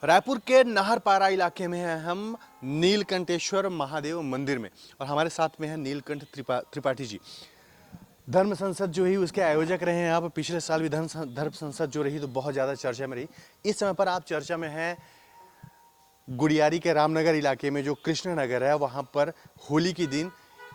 रायपुर के नाहरपारा इलाके में हैं हम नीलकंठेश्वर महादेव मंदिर में और हमारे साथ में है नीलकंठ त्रिपाठी जी। धर्म संसद जो ही उसके आयोजक रहे हैं। आप पिछले साल भी धर्म संसद जो रही तो बहुत ज़्यादा चर्चा में रही। इस समय पर आप चर्चा में हैं गुड़ियारी के रामनगर इलाके में जो कृष्ण नगर है, वहाँ पर होली के दिन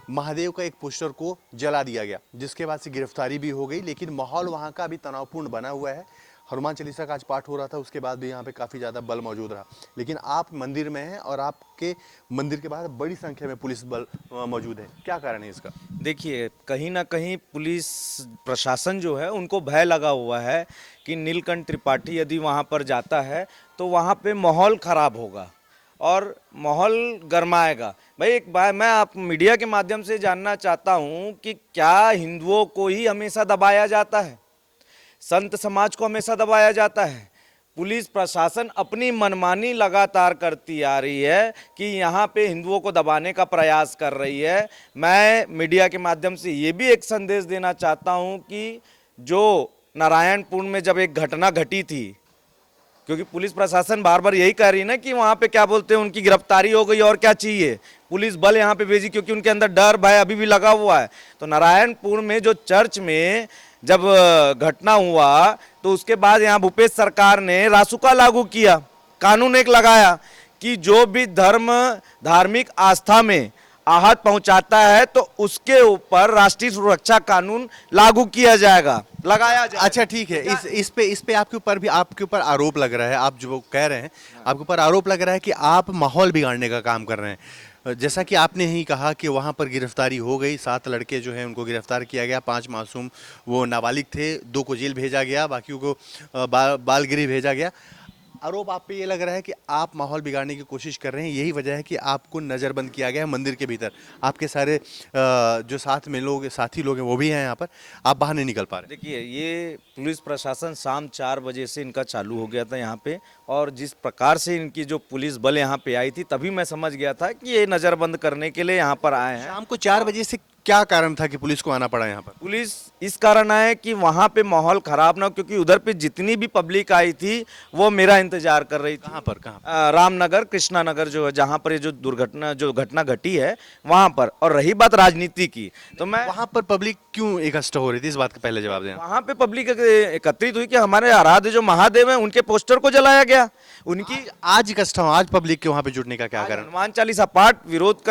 महादेव का एक पोस्टर को जला दिया गया, जिसके बाद से गिरफ्तारी भी हो गई। लेकिन माहौल वहाँ का अभी तनावपूर्ण बना हुआ है। हनुमान चालीसा का आज पाठ हो रहा था, उसके बाद भी यहाँ पे काफ़ी ज़्यादा बल मौजूद रहा। लेकिन आप मंदिर में हैं और आपके मंदिर के बाहर बड़ी संख्या में पुलिस बल मौजूद है। क्या कारण है इसका? देखिए, कहीं ना कहीं पुलिस प्रशासन जो है उनको भय लगा हुआ है कि नीलकंठ त्रिपाठी यदि वहाँ पर जाता है तो वहाँ पे माहौल ख़राब होगा और माहौल गरमाएगा। भाई एक बार मैं आप मीडिया के माध्यम से जानना चाहता हूँ कि क्या हिंदुओं को ही हमेशा दबाया जाता है, संत समाज को हमेशा दबाया जाता है? पुलिस प्रशासन अपनी मनमानी लगातार करती आ रही है कि यहाँ पे हिंदुओं को दबाने का प्रयास कर रही है। मैं मीडिया के माध्यम से ये भी एक संदेश देना चाहता हूँ कि जो नारायणपुर में जब एक घटना घटी थी, क्योंकि पुलिस प्रशासन बार बार यही कह रही है ना कि वहाँ पे क्या बोलते हैं उनकी गिरफ्तारी हो गई और क्या चाहिए, पुलिस बल यहाँ पे भेजी, क्योंकि उनके अंदर डर भय अभी भी लगा हुआ है। तो नारायणपुर में जो चर्च में जब घटना हुआ तो उसके बाद यहाँ भूपेश सरकार ने रासुका लागू किया, कानून एक लगाया कि जो भी धार्मिक आस्था में आहत पहुंचाता है तो उसके ऊपर राष्ट्रीय सुरक्षा कानून लागू किया जाएगा, लगाया जाएगा। अच्छा ठीक है, इस पे आपके ऊपर आरोप लग रहा है। आप जो कह रहे हैं, आपके ऊपर आरोप लग रहा है कि आप माहौल बिगाड़ने का काम कर रहे हैं। जैसा कि आपने ही कहा कि वहाँ पर गिरफ्तारी हो गई, 7 लड़के जो हैं उनको गिरफ्तार किया गया, 5 मासूम वो नाबालिग थे, 2 को जेल भेजा गया, बाकियों को बालगिरी भेजा गया। आरोप आप पे ये लग रहा है कि आप माहौल बिगाड़ने की कोशिश कर रहे हैं, यही वजह है कि आपको नज़रबंद किया गया है मंदिर के भीतर। आपके सारे जो साथ में साथी लोग हैं वो भी हैं यहाँ पर, आप बाहर नहीं निकल पा रहे। देखिए, ये पुलिस प्रशासन शाम 4 बजे से इनका चालू हो गया था यहाँ पे, और जिस प्रकार से इनकी जो पुलिस बल यहाँ पे आई थी तभी मैं समझ गया था कि ये नज़रबंद करने के लिए यहाँ पर आए हैं। शाम को 4 बजे से क्या कारण था कि पुलिस को आना पड़ा यहाँ पर? पुलिस इस कारण आए कि वहाँ पे माहौल खराब ना हो, क्योंकि उधर पे जितनी भी पब्लिक आई थी वो मेरा इंतजार कर रही थी। कहाँ पर? रामनगर, कृष्णा नगर जो है, जहाँ पर ये जो घटना घटी है वहाँ पर। और रही बात राजनीति की, तो मैं वहाँ पर पब्लिक क्यों इकट्ठा हो रही थी, इस बात का पहले जवाब देना। वहाँ पे पब्लिक एकत्रित हुई कि हमारे आराध्य जो महादेव हैं उनके पोस्टर को जलाया गया। उनकी आज इकट्ठा हो, आज पब्लिक के वहाँ पे जुटने का क्या कारण? हनुमान चालीसा पाठ विरोध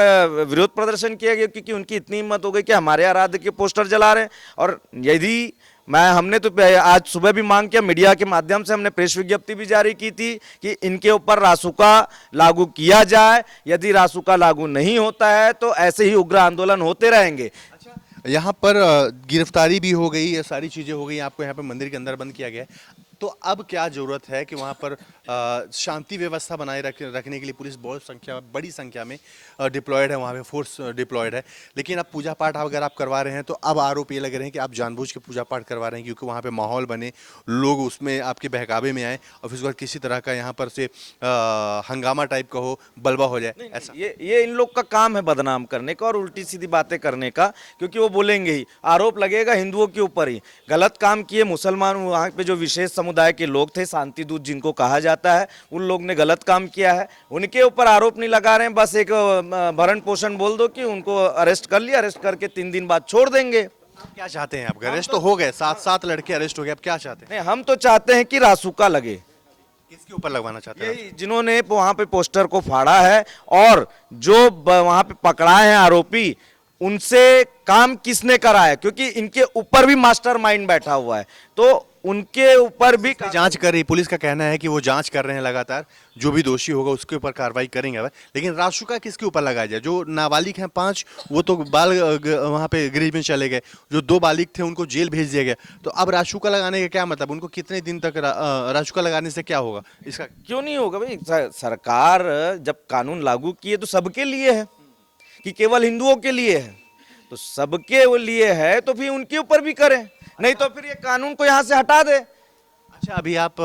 प्रदर्शन किया गया, क्योंकि उनकी इतनी हिम्मत हो गई कि हमारे आराध्य के पोस्टर जला रहे हैं। और यदि हमने तो आज सुबह भी मांग किया, मीडिया के माध्यम से हमने प्रेस विज्ञप्ति भी जारी की थी कि इनके ऊपर रासुका लागू किया जाए। यदि रासुका लागू नहीं होता है तो ऐसे ही उग्र आंदोलन होते रहेंगे। यहाँ पर गिरफ्तारी भी हो गई, ये सारी चीज़ें हो गई, आपको यहाँ पर मंदिर के अंदर बंद किया गया है। तो अब क्या ज़रूरत है कि वहाँ पर शांति व्यवस्था बनाए रखने के लिए पुलिस बड़ी संख्या में डिप्लॉयड है, वहाँ पे फोर्स डिप्लॉयड है। लेकिन अब पूजा पाठ अगर आप करवा रहे हैं तो अब आरोप ये लग रहे हैं कि आप जानबूझ के पूजा पाठ करवा रहे हैं, क्योंकि वहाँ पे माहौल बने, लोग उसमें आपके बहकावे में आए और फिर उसके बाद किसी तरह का यहाँ पर से हंगामा टाइप का हो, बलवा हो जाए। ऐसा ये इन लोग का काम है बदनाम करने का और उल्टी सीधी बातें करने का, क्योंकि वो बोलेंगे ही, आरोप लगेगा हिंदुओं के ऊपर ही। गलत काम किए मुसलमान, वहाँ पे जो विशेष समुदाय के लोग थे, शांति दूत जिनको कहा जाता है, उन लोग ने गलत काम किया है, उनके ऊपर आरोप नहीं लगा रहे हैं। बस एक भरण पोषण बोल दो कि उनको अरेस्ट कर लिया, अरेस्ट करके 3 दिन बाद छोड़ देंगे। आप क्या चाहते हैं? आप अरेस्ट तो हो गए, 7 लड़के अरेस्ट हो गए, अब क्या चाहते हैं? नहीं, हम तो चाहते हैं कि रासुका लगे। किसके ऊपर लगवाना चाहते हैं? यही जिन्होंने वहां पे पोस्टर को फाड़ा है और जो वहां पे पकड़ाए हैं आरोपी, उनसे काम किसने कराया, क्योंकि इनके ऊपर भी मास्टरमाइंड बैठा हुआ है, तो उनके ऊपर भी जांच कर रही पुलिस का कहना है कि वो जांच कर रहे हैं लगातार, जो भी दोषी होगा उसके ऊपर कार्रवाई करेंगे। लेकिन रासुका किसके ऊपर लगाया जाए? जो नाबालिग हैं 5, वो तो वहाँ पे गृह में चले गए, जो 2 बालिग थे उनको जेल भेज दिया गया। तो अब रासुका लगाने का क्या मतलब? उनको कितने दिन तक रासुका लगाने से क्या होगा? इसका क्यों नहीं होगा भाई? सरकार जब कानून लागू किए तो सबके लिए है कि केवल हिंदुओं के लिए है? तो सबके लिए है तो फिर उनके ऊपर भी करें, नहीं तो फिर ये कानून को यहाँ से हटा दे। अच्छा, अभी आप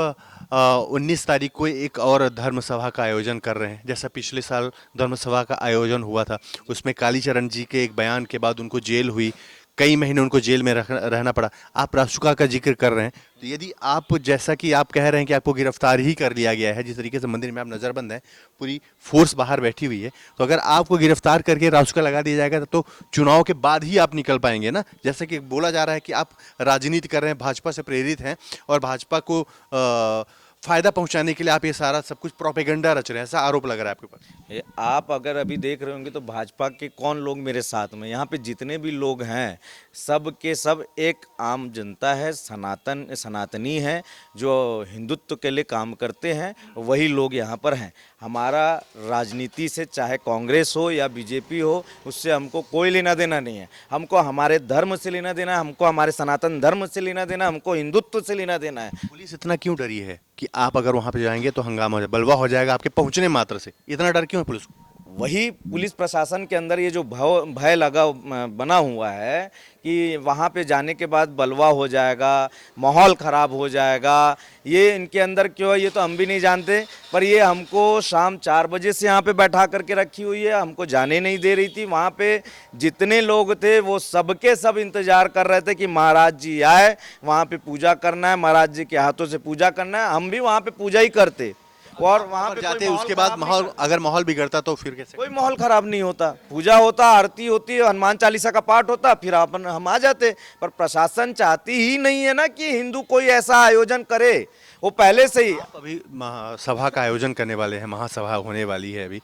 19 तारीख को एक और धर्म सभा का आयोजन कर रहे हैं। जैसा पिछले साल धर्म सभा का आयोजन हुआ था, उसमें कालीचरण जी के एक बयान के बाद उनको जेल हुई, कई महीने उनको जेल में रहना पड़ा। आप रासुका का जिक्र कर रहे हैं, तो यदि आप, जैसा कि आप कह रहे हैं कि आपको गिरफ्तार ही कर लिया गया है, जिस तरीके से मंदिर में आप नज़रबंद हैं, पूरी फोर्स बाहर बैठी हुई है, तो अगर आपको गिरफ्तार करके रासुका लगा दिया जाएगा तो चुनाव के बाद ही आप निकल पाएंगे ना। जैसे कि बोला जा रहा है कि आप राजनीति कर रहे हैं, भाजपा से प्रेरित हैं और भाजपा को फायदा पहुंचाने के लिए आप ये सारा सब कुछ प्रोपेगेंडा रच रहे हैं, ऐसा आरोप लग रहा है आपके ऊपर। आप अगर अभी देख रहे होंगे तो भाजपा के कौन लोग मेरे साथ में, यहाँ पे जितने भी लोग हैं सब के सब एक आम जनता है, सनातनी है, जो हिंदुत्व के लिए काम करते हैं, वही लोग यहाँ पर हैं। हमारा राजनीति से चाहे कांग्रेस हो या बीजेपी हो, उससे हमको कोई लेना देना नहीं है। हमको हमारे धर्म से लेना देना है, हमको हमारे सनातन धर्म से लेना देना है, हमको हिंदुत्व से लेना देना है। पुलिस इतना क्यों डरी है कि आप अगर वहां पे जाएंगे तो हंगामा हो जाए, बलवा हो जाएगा आपके पहुंचने मात्र से? इतना डर क्यों है पुलिस को? वही पुलिस प्रशासन के अंदर ये जो भय लगा बना हुआ है कि वहाँ पे जाने के बाद बलवा हो जाएगा, माहौल ख़राब हो जाएगा, ये इनके अंदर क्यों है ये तो हम भी नहीं जानते। पर ये हमको शाम 4 बजे से यहाँ पे बैठा करके रखी हुई है, हमको जाने नहीं दे रही थी। वहाँ पे जितने लोग थे वो सबके सब इंतज़ार कर रहे थे कि महाराज जी आए, वहाँ पे पूजा करना है, महाराज जी के हाथों से पूजा करना है। हम भी वहाँ पे पूजा ही करते और वहाँ पे जाते उसके बाद माहौल, अगर माहौल बिगड़ता तो फिर कैसे? कोई माहौल खराब नहीं होता, पूजा होता, आरती होती, हनुमान चालीसा का पाठ होता, फिर अपन हम आ जाते। पर प्रशासन चाहती ही नहीं है ना कि हिंदू कोई ऐसा आयोजन करे, वो पहले से ही। आप अभी सभा का आयोजन करने वाले हैं, महासभा होने वाली है अभी,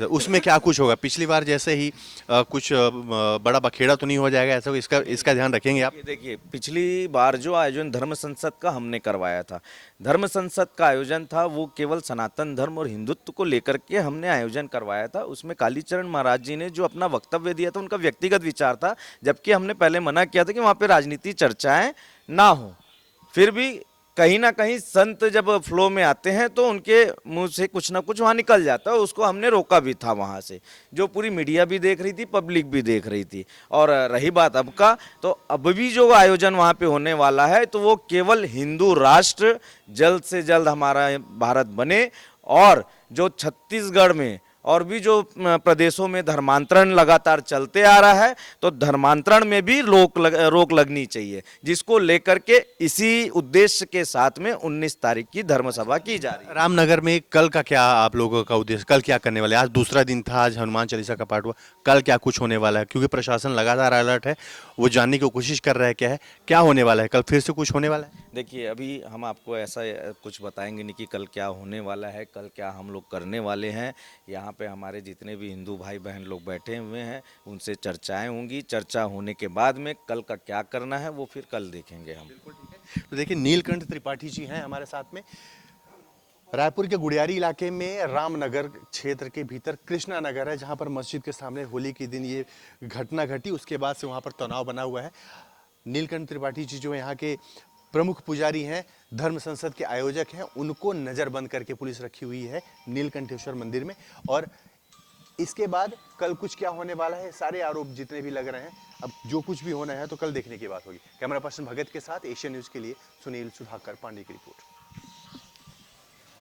उसमें क्या कुछ होगा? पिछली बार जैसे ही कुछ बड़ा बखेड़ा तो नहीं हो जाएगा ऐसा? इसका ध्यान रखेंगे आप? देखिए, पिछली बार जो आयोजन धर्म संसद का हमने करवाया था, धर्म संसद का आयोजन था वो केवल सनातन धर्म और हिंदुत्व को लेकर के हमने आयोजन करवाया था। उसमें कालीचरण महाराज जी ने जो अपना वक्तव्य दिया था उनका व्यक्तिगत विचार था, जबकि हमने पहले मना किया था कि वहाँ पे राजनीति चर्चाएं ना हो। फिर भी कहीं ना कहीं संत जब फ्लो में आते हैं तो उनके मुंह से कुछ ना कुछ वहाँ निकल जाता है, उसको हमने रोका भी था वहाँ से, जो पूरी मीडिया भी देख रही थी, पब्लिक भी देख रही थी। और रही बात अब का, तो अब भी जो आयोजन वहाँ पे होने वाला है तो वो केवल हिंदू राष्ट्र जल्द से जल्द हमारा भारत बने, और जो छत्तीसगढ़ में और भी जो प्रदेशों में धर्मांतरण लगातार चलते आ रहा है, तो धर्मांतरण में भी रोक लगनी चाहिए, जिसको लेकर के इसी उद्देश्य के साथ में 19 तारीख की धर्म सभा की जा रही है। रामनगर में कल का क्या आप लोगों का उद्देश्य, कल क्या करने वाले? आज दूसरा दिन था, आज हनुमान चालीसा का पाठ हुआ, कल क्या कुछ होने वाला है? क्योंकि प्रशासन लगातार अलर्ट है, वो जानने की कोशिश कर रहा है क्या होने वाला है, कल फिर से कुछ होने वाला है? देखिए, अभी हम आपको ऐसा कुछ बताएंगे नहीं कि कल क्या होने वाला है, कल क्या हम लोग करने वाले हैं। यहाँ पे हमारे जितने भी हिंदू भाई बहन लोग बैठे हुए हैं, उनसे चर्चाएं होंगी, चर्चा होने के बाद में कल का क्या करना है वो फिर कल देखेंगे हम। तो देखिए, नीलकंठ त्रिपाठी जी हैं हमारे साथ में। रायपुर के गुड़ियारी इलाके में रामनगर क्षेत्र के भीतर कृष्णा नगर है, जहां पर मस्जिद के सामने होली के दिन ये घटना घटी। उसके बाद से वहां पर तनाव बना हुआ है। नीलकंठ त्रिपाठी जी जो यहाँ के प्रमुख पुजारी हैं, धर्म संसद के आयोजक हैं, उनको नज़रबंद करके पुलिस रखी हुई है नीलकंठेश्वर मंदिर में। और इसके बाद कल कुछ क्या होने वाला है, सारे आरोप जितने भी लग रहे हैं, अब जो कुछ भी होना है तो कल देखने की बात होगी। कैमरा पर्सन भगत के साथ एशियन न्यूज़ के लिए सुनील सुधाकर पांडे की रिपोर्ट।